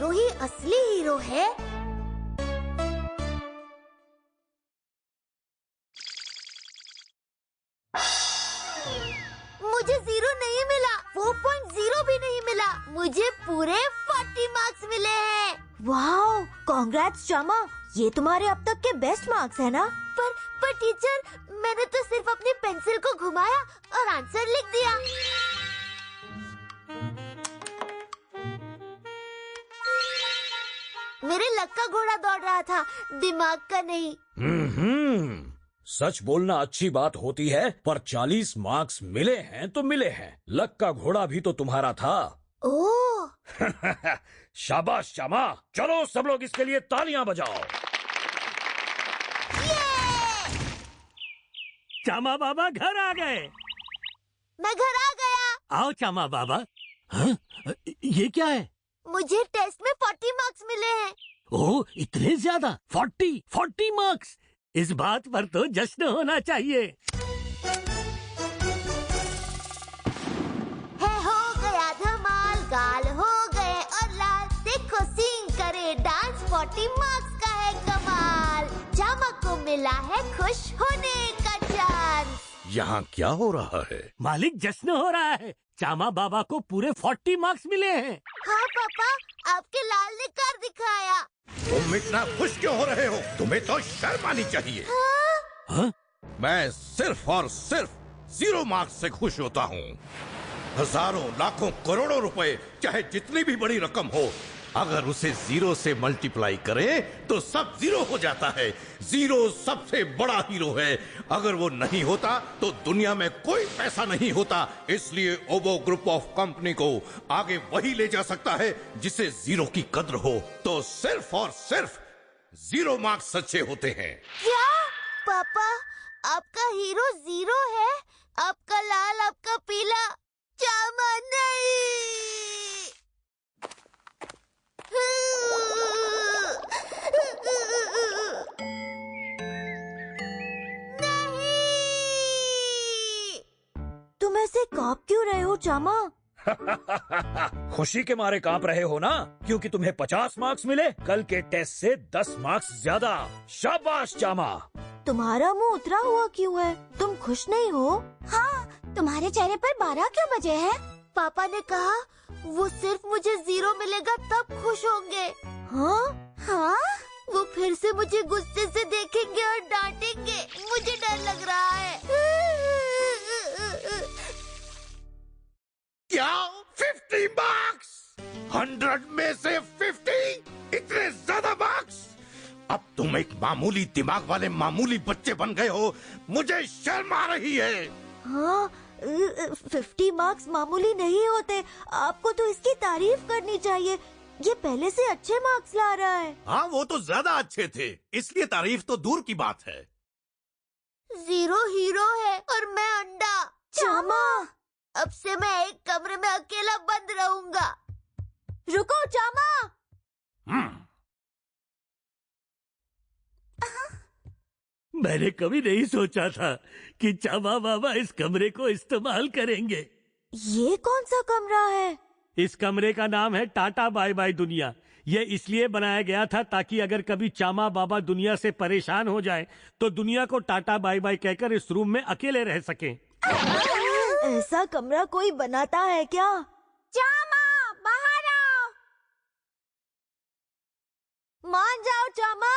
Zero ही असली hero है। मुझे 0 नहीं मिला, 4.0 भी नहीं मिला, मुझे पूरे 40 मार्क्स मिले हैं। वाह, कांग्रेट्स चामा, ये तुम्हारे अब तक के बेस्ट मार्क्स है ना? पर टीचर, मैंने तो सिर्फ अपनी पेंसिल को घुमाया और आंसर लिख दिया। मेरे लक का घोड़ा दौड़ रहा था, दिमाग का नहीं। सच बोलना अच्छी बात होती है, पर 40 मार्क्स मिले हैं तो मिले हैं। लक का घोड़ा भी तो तुम्हारा था। ओह। शाबाश चामा, चलो सब लोग इसके लिए तालियां बजाओ। चामा बाबा घर आ गए। मैं घर आ गया। आओ चामा बाबा। हाँ? ये क्या है? मुझे टेस्ट में 40 मार्क्स मिले हैं। ओह, इतने ज्यादा? 40 मार्क्स? इस बात पर तो जश्न होना चाहिए। है हो गया धमाल, गाल हो गए और लाल, देखो सीन करे डांस, 40 मार्क्स का है कमाल। चामा को मिला है खुश होने का चांस। यहाँ क्या हो रहा है? मालिक, जश्न हो रहा है। चामा बाबा को पूरे 40 मार्क्स मिले हैं। हाँ पापा, आपके लाल ने कर दिखाया। तुम इतना खुश क्यों हो रहे हो? तुम्हें तो शर्म आनी चाहिए। हाँ? मैं सिर्फ और सिर्फ 0 मार्क्स से खुश होता हूँ। हजारों, लाखों, करोड़ों रुपए, चाहे जितनी भी बड़ी रकम हो, अगर उसे 0 से मल्टीप्लाई करें तो सब 0 हो जाता है। 0 सबसे बड़ा हीरो है। अगर वो नहीं होता तो दुनिया में कोई पैसा नहीं होता। इसलिए ओबो ग्रुप ऑफ कंपनी को आगे वही ले जा सकता है जिसे 0 की कद्र हो। तो सिर्फ और सिर्फ 0 मार्क्स सच्चे होते हैं। क्या पापा, आपका हीरो 0 है? आपका लाल, आपका पीला, चामा नहीं। तुम ऐसे कांप क्यों रहे हो चामा? खुशी के मारे कांप रहे हो ना, क्योंकि तुम्हें 50 मार्क्स मिले, कल के टेस्ट से 10 मार्क्स ज्यादा। शाबाश चामा। तुम्हारा मुंह उतरा हुआ क्यों है? तुम खुश नहीं हो? हाँ, तुम्हारे चेहरे पर 12 क्यों बजे हैं? पापा ने कहा वो सिर्फ मुझे 0 मिलेगा तब खुश होंगे। हाँ? हाँ? वो फिर से मुझे गुस्से से देखेंगे और डांटेंगे। मुझे डर लग रहा है। क्या 50 मार्क्स? 100 में से 50? इतने ज्यादा मार्क्स? अब तुम एक मामूली दिमाग वाले मामूली बच्चे बन गए हो। मुझे शर्म आ रही है। हाँ, 50 मार्क्स मामूली नहीं होते। आपको तो इसकी तारीफ करनी चाहिए। ये पहले से अच्छे मार्क्स ला रहा है। हाँ, वो तो ज्यादा अच्छे थे, इसलिए तारीफ तो दूर की बात है। 0 हीरो है और मैं अंडा। चामा, अब से मैं एक कमरे में अकेला बंद रहूंगा। रुको चामा। मैंने कभी नहीं सोचा था कि चामा बाबा इस कमरे को इस्तेमाल करेंगे। ये कौन सा कमरा है? इस कमरे का नाम है टाटा बाय बाय दुनिया। ये इसलिए बनाया गया था ताकि अगर कभी चामा बाबा दुनिया से परेशान हो जाए तो दुनिया को टाटा बाय बाय कहकर इस रूम में अकेले रह सकें। ऐसा कमरा कोई बनाता है क्या? चामा, बाहर आओ। मान जाओ चामा।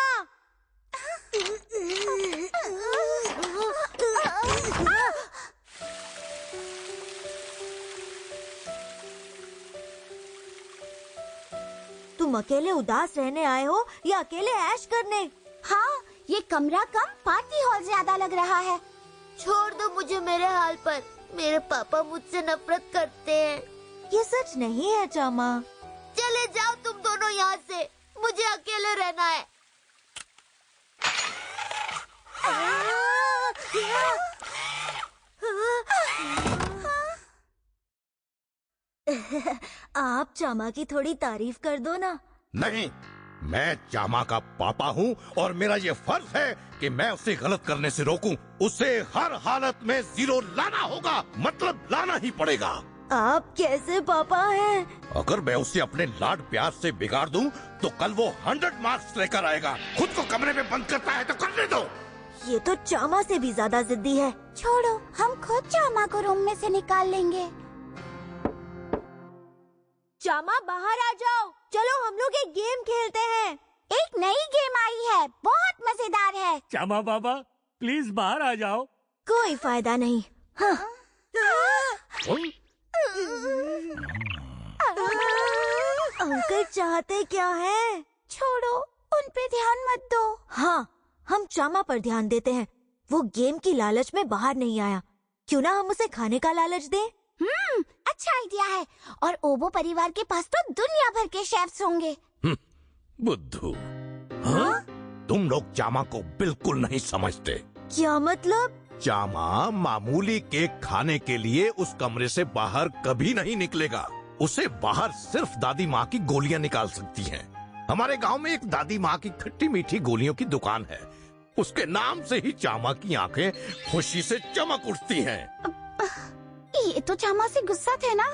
तुम अकेले उदास रहने आए हो या अकेले ऐश करने? हाँ, ये कमरा कम, पार्टी हॉल ज्यादा लग रहा है। छोड़ दो मुझे मेरे हाल पर। मेरे पापा मुझसे नफरत करते हैं। ये सच नहीं है चामा। चले जाओ तुम दोनों यहाँ से, मुझे अकेले रहना है। आप चामा की थोड़ी तारीफ कर दो ना। नहीं, मैं चामा का पापा हूँ और मेरा ये फर्ज है कि मैं उसे गलत करने से रोकूं। उसे हर हालत में 0 लाना होगा, मतलब लाना ही पड़ेगा। आप कैसे पापा हैं? अगर मैं उसे अपने लाड प्यार से बिगाड़ दूं, तो कल वो 100 मार्क्स लेकर आएगा। खुद को कमरे में बंद करता है तो करने दो। ये तो चामा से भी ज्यादा जिद्दी है। छोड़ो, हम खुद चामा को रूम में से निकाल लेंगे। चामा बाहर आ जाओ, चलो हम लोग एक गेम खेलते हैं। एक नई गेम आई है, बहुत मजेदार है। चामा बाबा प्लीज बाहर आ जाओ। कोई फायदा नहीं। हाँ। अंकल चाहते क्या है? छोड़ो, उन पे ध्यान मत दो। हाँ, हम चामा पर ध्यान देते हैं। वो गेम की लालच में बाहर नहीं आया। क्यों ना हम उसे खाने का लालच दें? अच्छा आइडिया है। और ओबो परिवार के पास तो दुनिया भर के शेफ्स होंगे। बुद्धू, हाँ? तुम लोग चामा को बिल्कुल नहीं समझते। क्या मतलब? चामा मामूली केक खाने के लिए उस कमरे से बाहर कभी नहीं निकलेगा। उसे बाहर सिर्फ दादी माँ की गोलियां निकाल सकती हैं। हमारे गांव में एक दादी माँ की खट्टी मीठी गोलियों की दुकान है। उसके नाम से ही चामा की आंखें खुशी से चमक उठती हैं। ये तो चामा से गुस्सा थे ना।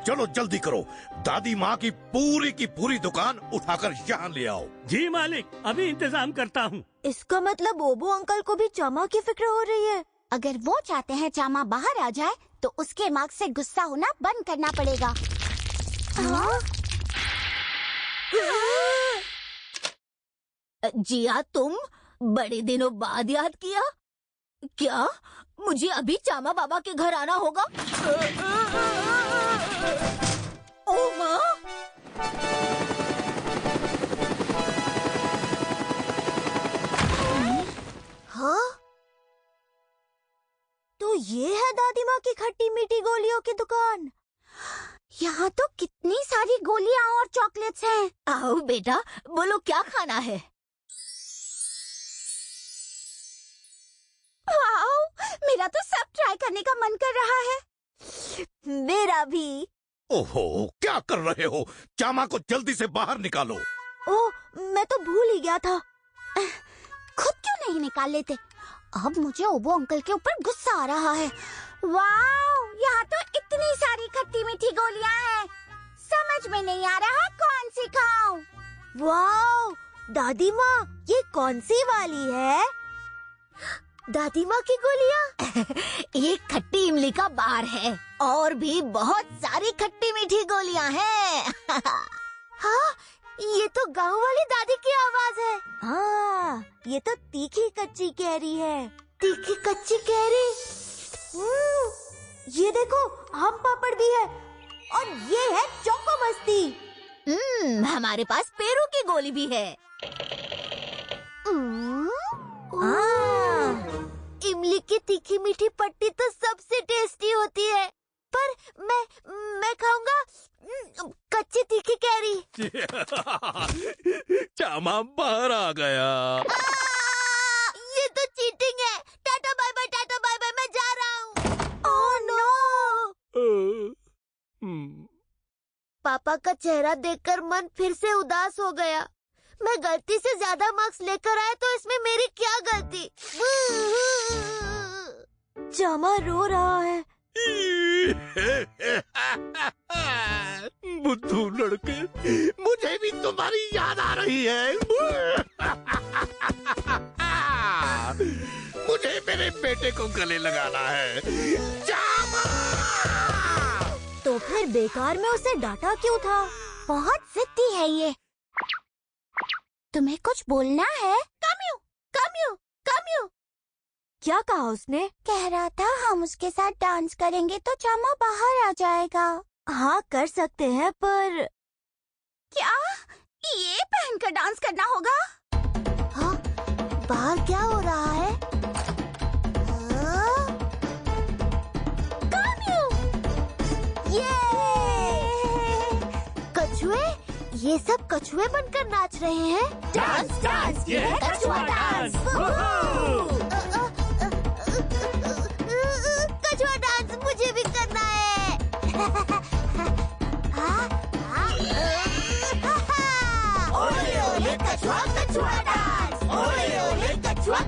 चलो जल्दी करो, दादी माँ की पूरी दुकान उठाकर यहाँ ले आओ। जी मालिक, अभी इंतजाम करता हूँ। इसका मतलब ओबो अंकल को भी चामा की फिक्र हो रही है। अगर वो चाहते हैं चामा बाहर आ जाए, तो उसके मार्क्स से गुस्सा होना बंद करना पड़ेगा। जिया, तुम बड़े दिनों बाद याद किया क्या? मुझे अभी चामा बाबा के घर आना होगा। ओ माँ! हाँ? तो ये है दादी माँ की खट्टी मीठी गोलियों की दुकान। यहाँ तो कितनी सारी गोलियाँ और चॉकलेट्स हैं। आओ बेटा, बोलो क्या खाना है? वाओ, मेरा तो सब ट्राई करने का मन कर रहा है। मेरा भी। ओहो, क्या कर रहे हो? चामा को जल्दी से बाहर निकालो। ओह, मैं तो भूल ही गया था। खुद क्यों नहीं निकाल लेते? अब मुझे ओबो अंकल के ऊपर गुस्सा आ रहा है। वाओ, यहाँ तो इतनी सारी खट्टी मीठी गोलियाँ हैं। समझ में नहीं आ रहा कौन सी खाऊं। वाओ, दादी माँ, ये कौन सी वाली है? दादी माँ की गोलियाँ? ये खट्टी इमली का बार है और भी बहुत सारी खट्टी मीठी गोलियाँ हैं। हाँ, ये तो गांव वाली दादी की आवाज है। हाँ, ये तो तीखी कच्ची कैरी है। तीखी कच्ची कैरी। ये देखो, आम पापड़ भी है और ये है चौको मस्ती। हमारे पास पेरू की गोली भी है। इमली की तीखी मीठी पट्टी तो सबसे टेस्टी होती है, पर मैं खाऊंगा कच्ची तीखी कैरी। चामा बाहर आ गया। ये तो चीटिंग है। टाटा बाय बाय, मैं जा रहा हूँ। Oh no! पापा का चेहरा देखकर मन फिर से उदास हो गया। मैं गलती से ज्यादा मार्क्स लेकर आया तो इसमें मेरी क्या गलती? चामा रो रहा है। बुद्धू लड़के, मुझे भी तुम्हारी याद आ रही है। मुझे मेरे बेटे को गले लगाना है। चामा! तो फिर बेकार में उसे डांटा क्यों था? बहुत जिद्दी है ये। तुम्हें कुछ बोलना है? कमियो। क्या कहा उसने? कह रहा था हम उसके साथ डांस करेंगे तो चामा बाहर आ जाएगा। हाँ, कर सकते हैं, पर क्या ये पहनकर डांस करना होगा? हाँ, बाहर क्या हो रहा है? कछुए? ये सब कछुए बनकर नाच रहे हैं। डांस, ये है कछुआ डांस। कछुआ डांस मुझे भी करना है। ओले ओले कछुआ डांस। ओले ओले कछुआ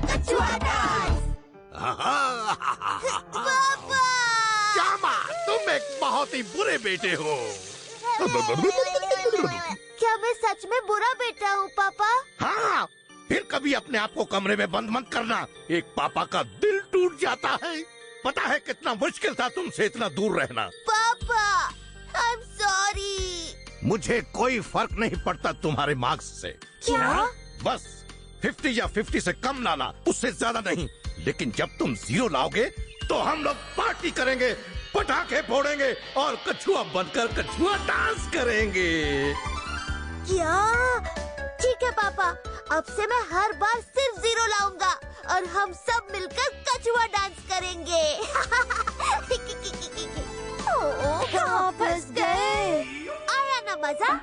डांस। पापा! चामा, तुम एक बहुत ही बुरे बेटे हो। क्या मैं सच में बुरा बेटा हूँ पापा? हाँ, फिर कभी अपने आप को कमरे में बंद मत करना, एक पापा का दिल टूट जाता है। पता है कितना मुश्किल था तुमसे इतना दूर रहना। पापा, आई एम सॉरी। मुझे कोई फर्क नहीं पड़ता तुम्हारे मार्क्स से। क्या? बस 50 या 50 से कम लाना, उससे ज्यादा नहीं। लेकिन जब तुम 0 लाओगे तो हम लोग पार्टी करेंगे, पटाखे फोड़ेंगे और कछुआ बनकर कछुआ डांस करेंगे। क्या? ठीक है पापा, अब से मैं हर बार सिर्फ 0 लाऊंगा और हम सब मिलकर कछुआ डांस करेंगे। कहाँ फंस गए? आया ना मजा?